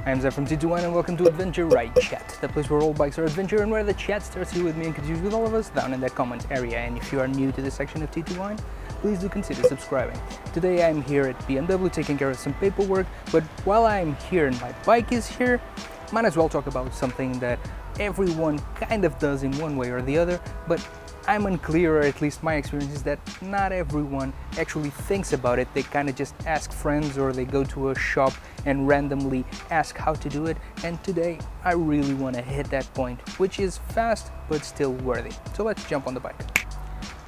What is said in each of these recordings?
I'm Zef from T2Wine and welcome to Adventure Ride Chat, the place where all bikes are adventure and where the chat starts here with me and continues with all of us down in that comment area. And if you are new to this section of T2Wine, please do consider subscribing. Today I'm here at BMW taking care of some paperwork, but while I'm here and my bike is here, might as well talk about something that everyone kind of does in one way or the other, but I'm unclear, or at least my experience is that not everyone actually thinks about it. They kind of just ask friends or they go to a shop and randomly ask how to do it. And today I really want to hit that point, which is fast but still worthy. So let's jump on the bike.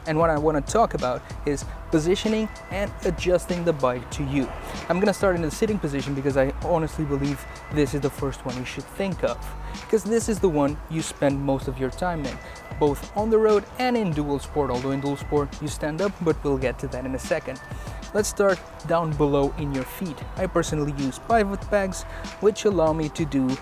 And what I want to talk about is positioning and adjusting the bike to you. I'm going to start in the sitting position because I honestly believe this is the first one you should think of, because this is the one you spend most of your time in, both on the road and in dual sport, although in dual sport you stand up, but we'll get to that in a second. Let's start down below in your feet. I personally use pivot pegs, which allow me to do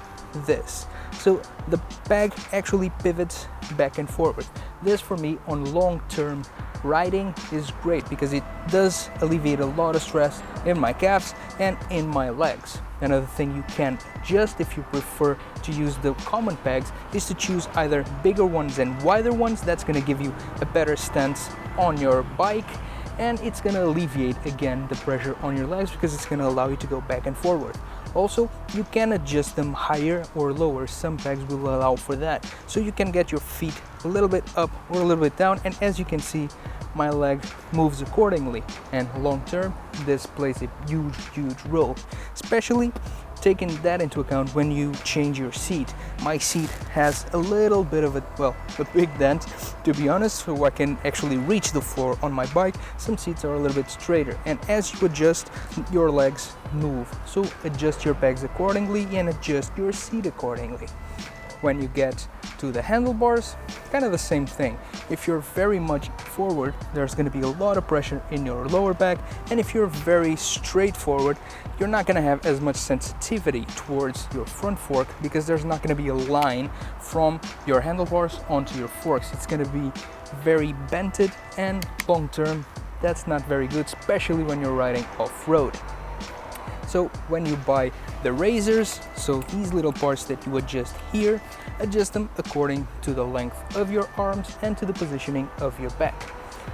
this. So the peg actually pivots back and forward. This for me on long-term riding is great because it does alleviate a lot of stress in my calves and in my legs. Another thing you can adjust if you prefer to use the common pegs is to choose either bigger ones and wider ones. That's going to give you a better stance on your bike, and it's going to alleviate again the pressure on your legs because it's going to allow you to go back and forward. Also, you can adjust them higher or lower. Some pegs will allow for that. So you can get your feet a little bit up or a little bit down, and as you can see, my leg moves accordingly. And long term, this plays a huge role, especially taking that into account when you change your seat. My seat has a little bit of a big dent, to be honest, so I can actually reach the floor on my bike. Some seats are a little bit straighter, and as you adjust, your legs move. So adjust your pegs accordingly and adjust your seat accordingly. When you get to the handlebars, kind of the same thing. If you're very much forward, there's going to be a lot of pressure in your lower back, and if you're very straightforward, you're not going to have as much sensitivity towards your front fork because there's not going to be a line from your handlebars onto your forks. It's going to be very bented, and long term, that's not very good, especially when you're riding off-road. So when you buy the razors, so these little parts that you adjust here, adjust them according to the length of your arms and to the positioning of your back.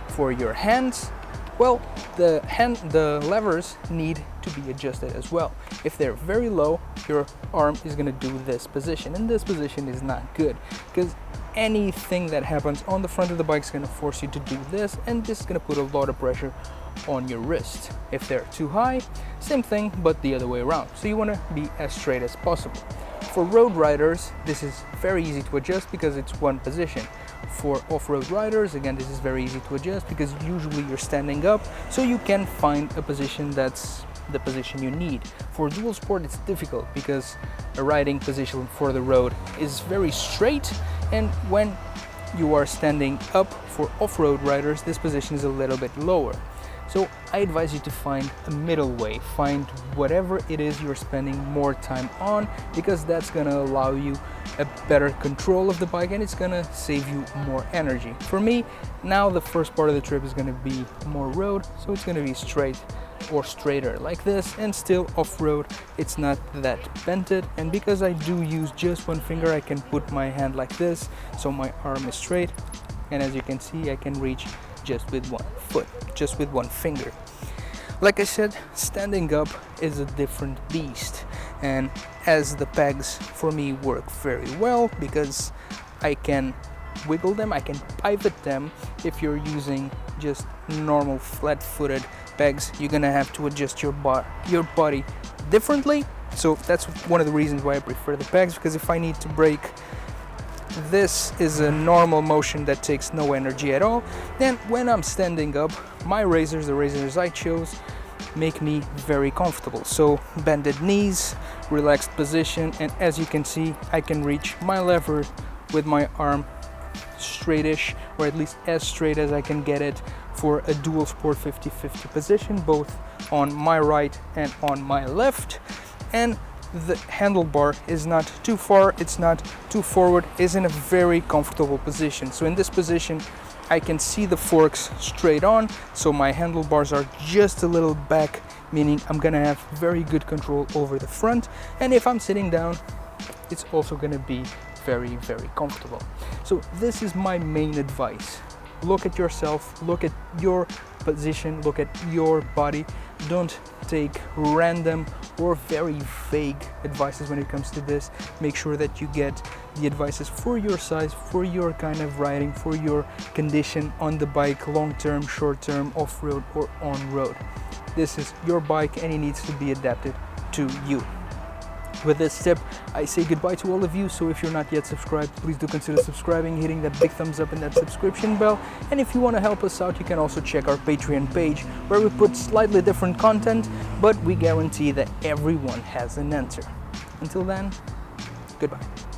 For your hands, well, the levers need to be adjusted as well. If they're very low, your arm is going to do this position, and this position is not good because anything that happens on the front of the bike is going to force you to do this, and this is going to put a lot of pressure on your wrist. If they're too high, same thing, but the other way around. So you want to be as straight as possible. For road riders, this is very easy to adjust because it's one position. For off-road riders, again, this is very easy to adjust because usually you're standing up, so you can find a position that's the position you need. For dual sport, it's difficult because a riding position for the road is very straight, and when you are standing up for off-road riders, this position is a little bit lower. So I advise you to find a middle way, find whatever it is you're spending more time on, because that's gonna allow you a better control of the bike and it's gonna save you more energy. For me, now the first part of the trip is gonna be more road, so it's gonna be straight or straighter like this, and still off-road it's not that bented, and because I do use just one finger, I can put my hand like this so my arm is straight, and as you can see, I can reach just with one foot, just with one finger. Like I said, standing up is a different beast, and as the pegs for me work very well because I can wiggle them, I can pivot them. If you're using just normal flat-footed pegs, you're gonna have to adjust your body differently. So that's one of the reasons why I prefer the pegs, because if I need to brake, this is a normal motion that takes no energy at all. Then when I'm standing up, my razors, the razors I chose, make me very comfortable. So bended knees, relaxed position, and as you can see, I can reach my lever with my arm straightish, or at least as straight as I can get it for a dual sport 50-50 position, both on my right and on my left. And the handlebar is not too far, it's not too forward, is in a very comfortable position. So in this position, I can see the forks straight on, so my handlebars are just a little back, meaning I'm gonna have very good control over the front. And if I'm sitting down, it's also gonna be very, very comfortable. So this is my main advice. Look at yourself, look at your position, look at your body. Don't take random or very vague advices when it comes to this. Make sure that you get the advices for your size, for your kind of riding, for your condition on the bike, long-term, short-term, off-road or on-road. This is your bike and it needs to be adapted to you. With this tip, I say goodbye to all of you, so if you're not yet subscribed, please do consider subscribing, hitting that big thumbs up and that subscription bell. And if you want to help us out, you can also check our Patreon page, where we put slightly different content, but we guarantee that everyone has an answer. Until then, goodbye.